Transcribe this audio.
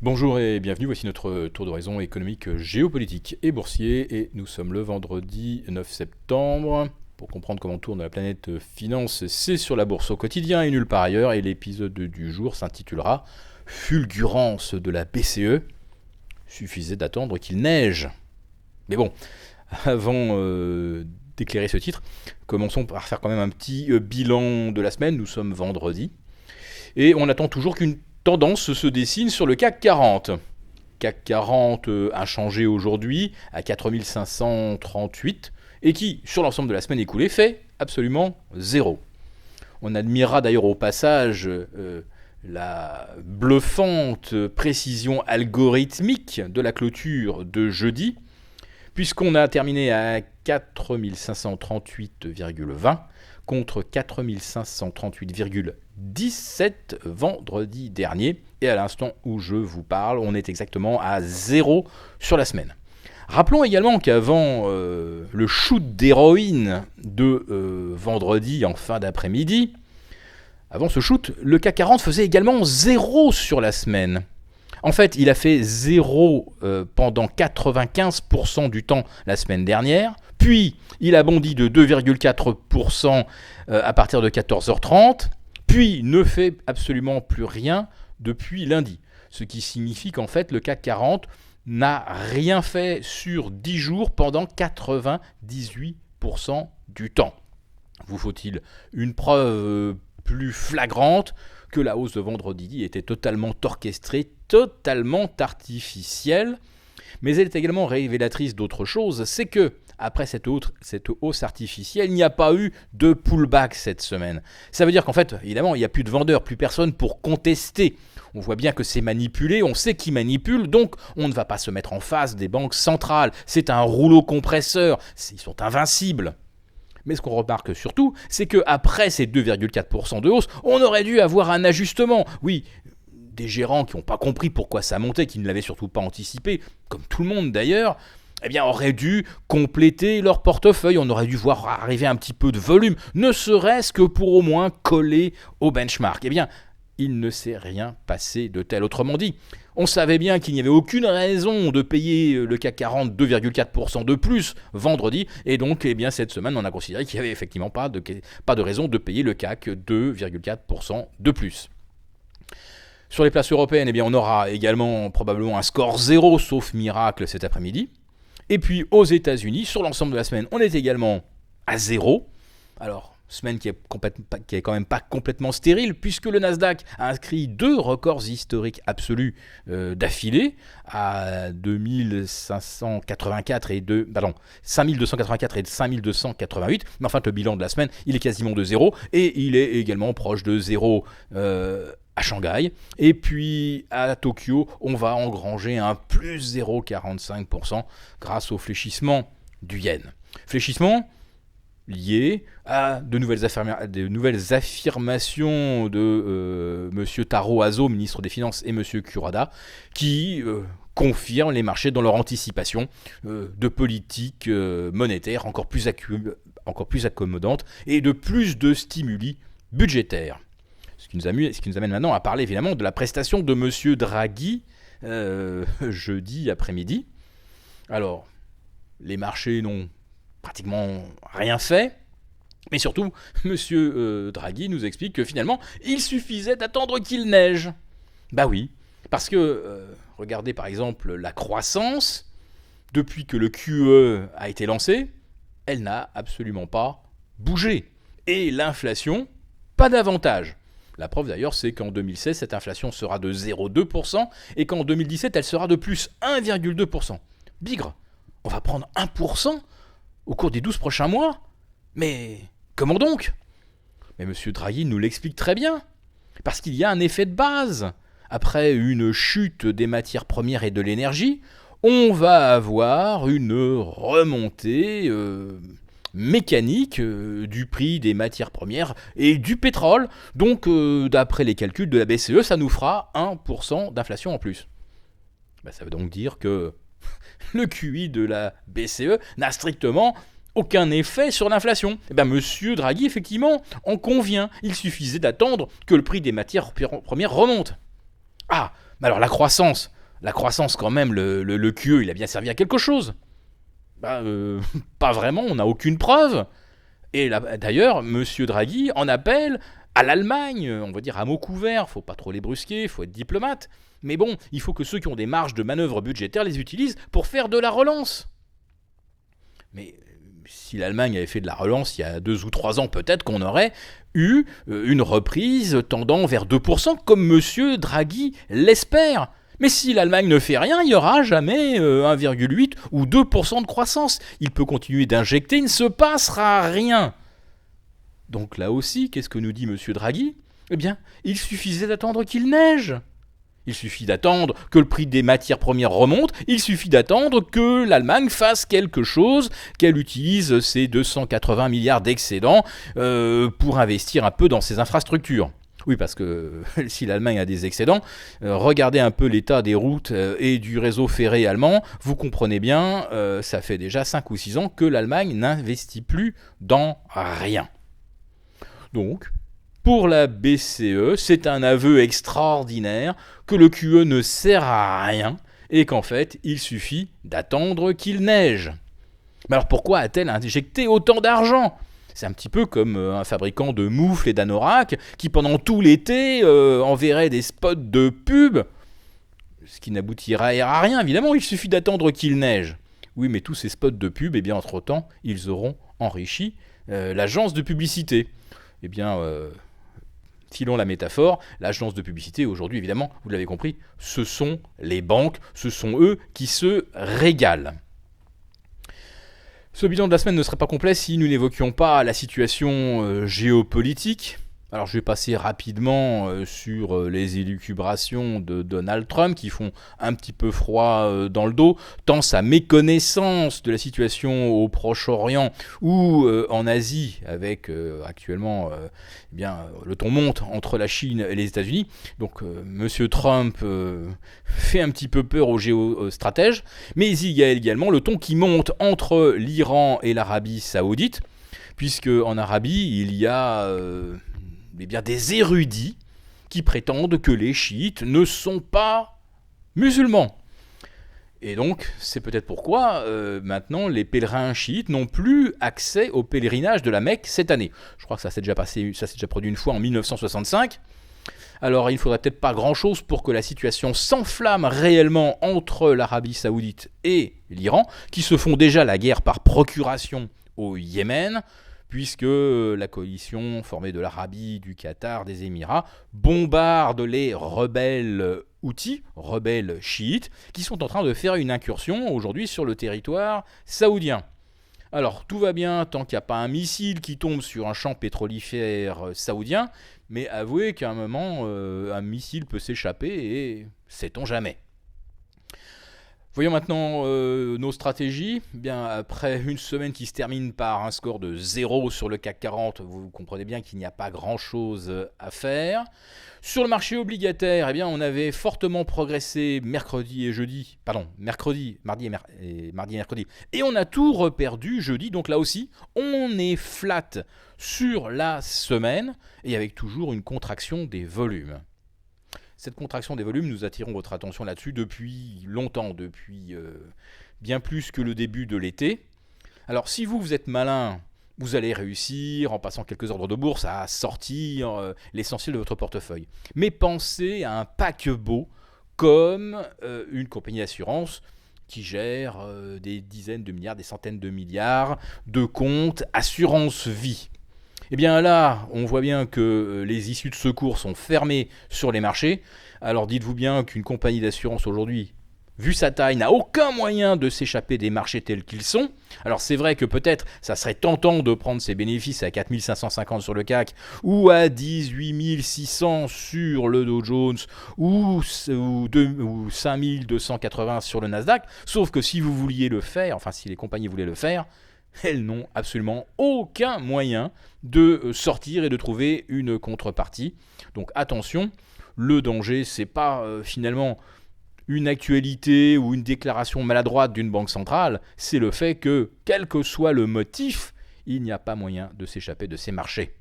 Bonjour et bienvenue, voici notre tour d'horizon économique, géopolitique et boursier et nous sommes le vendredi 9 septembre. Pour comprendre comment tourne la planète finance, c'est sur la bourse au quotidien et nulle part ailleurs et l'épisode du jour s'intitulera Fulgurance de la BCE. Suffisait d'attendre qu'il neige. Mais bon, avant d'éclairer ce titre, commençons par faire quand même un petit bilan de la semaine. Nous sommes vendredi et on attend toujours qu'une tendance se dessine sur le CAC 40. CAC 40 inchangé aujourd'hui à 4538 et qui, sur l'ensemble de la semaine écoulée, fait absolument zéro. On admirera d'ailleurs au passage la bluffante précision algorithmique de la clôture de jeudi, puisqu'on a terminé à 4538,20 contre 4538,17 vendredi dernier. Et à l'instant où je vous parle, on est exactement à 0 sur la semaine. Rappelons également qu'avant le shoot d'héroïne de vendredi en fin d'après-midi, avant ce shoot, le CAC 40 faisait également 0 sur la semaine. En fait, il a fait 0 pendant 95% du temps la semaine dernière, puis il a bondi de 2,4% à partir de 14h30, puis ne fait absolument plus rien depuis lundi. Ce qui signifie qu'en fait, le CAC 40 n'a rien fait sur 10 jours pendant 98% du temps. Vous faut-il une preuve plus flagrante que la hausse de vendredi était totalement orchestrée, totalement artificielle, mais elle est également révélatrice d'autre chose, c'est que après cette hausse artificielle, il n'y a pas eu de pullback cette semaine. Ça veut dire qu'en fait, évidemment, il n'y a plus de vendeurs, plus personne pour contester. On voit bien que c'est manipulé, on sait qui manipule, donc on ne va pas se mettre en face des banques centrales. C'est un rouleau compresseur, ils sont invincibles. Mais ce qu'on remarque surtout, c'est qu'après ces 2,4% de hausse, on aurait dû avoir un ajustement. Oui, des gérants qui n'ont pas compris pourquoi ça montait, qui ne l'avaient surtout pas anticipé, comme tout le monde d'ailleurs, eh bien, auraient dû compléter leur portefeuille. On aurait dû voir arriver un petit peu de volume, ne serait-ce que pour au moins coller au benchmark. Eh bien, il ne s'est rien passé de tel. Autrement dit, on savait bien qu'il n'y avait aucune raison de payer le CAC 40 2,4% de plus vendredi, et donc eh bien, cette semaine, on a considéré qu'il n'y avait effectivement pas de raison de payer le CAC 2,4% de plus. Sur les places européennes, eh bien, on aura également probablement un score 0, sauf miracle cet après-midi. Et puis aux États-Unis, sur l'ensemble de la semaine, on est également à 0. Alors, semaine qui est quand même pas complètement stérile, puisque le Nasdaq a inscrit 2 records historiques absolus d'affilée, à 5284 et 5284 et 5288. Mais enfin, le bilan de la semaine, il est quasiment de 0, et il est également proche de 0 à Shanghai. Et puis à Tokyo, on va engranger un plus 0,45% grâce au fléchissement du yen. Fléchissement lié à de nouvelles affirmations de M. Taro Aso, ministre des Finances, et M. Kurada, qui confirment les marchés dans leur anticipation de politique monétaire encore plus accommodante et de plus de stimuli budgétaires. Ce qui nous amène maintenant à parler évidemment de la prestation de M. Draghi jeudi après-midi. Alors, les marchés n'ont pratiquement rien fait, mais surtout, M. Draghi nous explique que finalement, il suffisait d'attendre qu'il neige. Bah oui, parce que, regardez par exemple la croissance, depuis que le QE a été lancé, elle n'a absolument pas bougé. Et l'inflation, pas davantage. La preuve d'ailleurs, c'est qu'en 2016, cette inflation sera de 0,2% et qu'en 2017, elle sera de plus 1,2%. Bigre, on va prendre 1% au cours des 12 prochains mois ? Mais comment donc ? Mais M. Draghi nous l'explique très bien. Parce qu'il y a un effet de base. Après une chute des matières premières et de l'énergie, on va avoir une remontée mécanique du prix des matières premières et du pétrole. Donc, d'après les calculs de la BCE, ça nous fera 1% d'inflation en plus. Ça veut donc dire que le QI de la BCE n'a strictement aucun effet sur l'inflation. Monsieur Draghi, effectivement, en convient. Il suffisait d'attendre que le prix des matières premières remonte. Ah, Alors la croissance quand même, le QE, il a bien servi à quelque chose. Pas vraiment, on n'a aucune preuve. Et là, d'ailleurs, Monsieur Draghi en appelle à l'Allemagne, on va dire à mots couverts, faut pas trop les brusquer, faut être diplomate. Mais bon, il faut que ceux qui ont des marges de manœuvre budgétaires les utilisent pour faire de la relance. Mais si l'Allemagne avait fait de la relance il y a 2 ou 3 ans, peut-être qu'on aurait eu une reprise tendant vers 2%, comme Monsieur Draghi l'espère. Mais si l'Allemagne ne fait rien, il n'y aura jamais 1,8 ou 2% de croissance. Il peut continuer d'injecter, il ne se passera rien. Donc là aussi, qu'est-ce que nous dit Monsieur Draghi ? Eh bien, il suffisait d'attendre qu'il neige. Il suffit d'attendre que le prix des matières premières remonte, il suffit d'attendre que l'Allemagne fasse quelque chose, qu'elle utilise ses 280 milliards d'excédents pour investir un peu dans ses infrastructures. Oui, parce que si l'Allemagne a des excédents, regardez un peu l'état des routes et du réseau ferré allemand, vous comprenez bien, ça fait déjà 5 ou 6 ans que l'Allemagne n'investit plus dans rien. Donc, pour la BCE, c'est un aveu extraordinaire que le QE ne sert à rien et qu'en fait, il suffit d'attendre qu'il neige. Mais alors pourquoi a-t-elle injecté autant d'argent ? C'est un petit peu comme un fabricant de moufles et d'anoraks qui pendant tout l'été enverrait des spots de pub, ce qui n'aboutirait à rien. Évidemment, il suffit d'attendre qu'il neige. Oui, mais tous ces spots de pub, eh bien entre-temps, ils auront enrichi l'agence de publicité. Eh bien, filons la métaphore, l'agence de publicité aujourd'hui, évidemment, vous l'avez compris, ce sont les banques, ce sont eux qui se régalent. Ce bilan de la semaine ne serait pas complet si nous n'évoquions pas la situation géopolitique. Alors je vais passer rapidement sur les élucubrations de Donald Trump qui font un petit peu froid dans le dos, tant sa méconnaissance de la situation au Proche-Orient ou en Asie, avec actuellement le ton monte entre la Chine et les États-Unis. Donc Monsieur Trump fait un petit peu peur aux géostratèges, mais il y a également le ton qui monte entre l'Iran et l'Arabie Saoudite, puisque en Arabie il y a des érudits qui prétendent que les chiites ne sont pas musulmans. Et donc, c'est peut-être pourquoi maintenant les pèlerins chiites n'ont plus accès au pèlerinage de la Mecque cette année. Je crois que ça s'est déjà produit une fois en 1965. Alors, il ne faudrait peut-être pas grand-chose pour que la situation s'enflamme réellement entre l'Arabie Saoudite et l'Iran, qui se font déjà la guerre par procuration au Yémen, puisque la coalition formée de l'Arabie, du Qatar, des Émirats, bombarde les rebelles houthis, rebelles chiites, qui sont en train de faire une incursion aujourd'hui sur le territoire saoudien. Alors, tout va bien tant qu'il n'y a pas un missile qui tombe sur un champ pétrolifère saoudien, mais avouez qu'à un moment, un missile peut s'échapper et sait-on jamais. Voyons maintenant nos stratégies. Bien, après une semaine qui se termine par un score de 0 sur le CAC 40, vous comprenez bien qu'il n'y a pas grand-chose à faire. Sur le marché obligataire, on avait fortement progressé mercredi, mardi et mercredi. Et on a tout reperdu jeudi, donc là aussi, on est flat sur la semaine et avec toujours une contraction des volumes. Cette contraction des volumes, nous attirons votre attention là-dessus depuis longtemps, depuis bien plus que le début de l'été. Alors si vous êtes malin, vous allez réussir, en passant quelques ordres de bourse, à sortir l'essentiel de votre portefeuille. Mais pensez à un paquebot comme une compagnie d'assurance qui gère des dizaines de milliards, des centaines de milliards de comptes assurance vie. Eh bien là, on voit bien que les issues de secours sont fermées sur les marchés. Alors dites-vous bien qu'une compagnie d'assurance aujourd'hui, vu sa taille, n'a aucun moyen de s'échapper des marchés tels qu'ils sont. Alors c'est vrai que peut-être ça serait tentant de prendre ses bénéfices à 4550 sur le CAC ou à 18600 sur le Dow Jones ou 5280 sur le Nasdaq. Sauf que si vous vouliez le faire, enfin si les compagnies voulaient le faire, elles n'ont absolument aucun moyen de sortir et de trouver une contrepartie. Donc attention, le danger, c'est pas finalement une actualité ou une déclaration maladroite d'une banque centrale, c'est le fait que, quel que soit le motif, il n'y a pas moyen de s'échapper de ces marchés.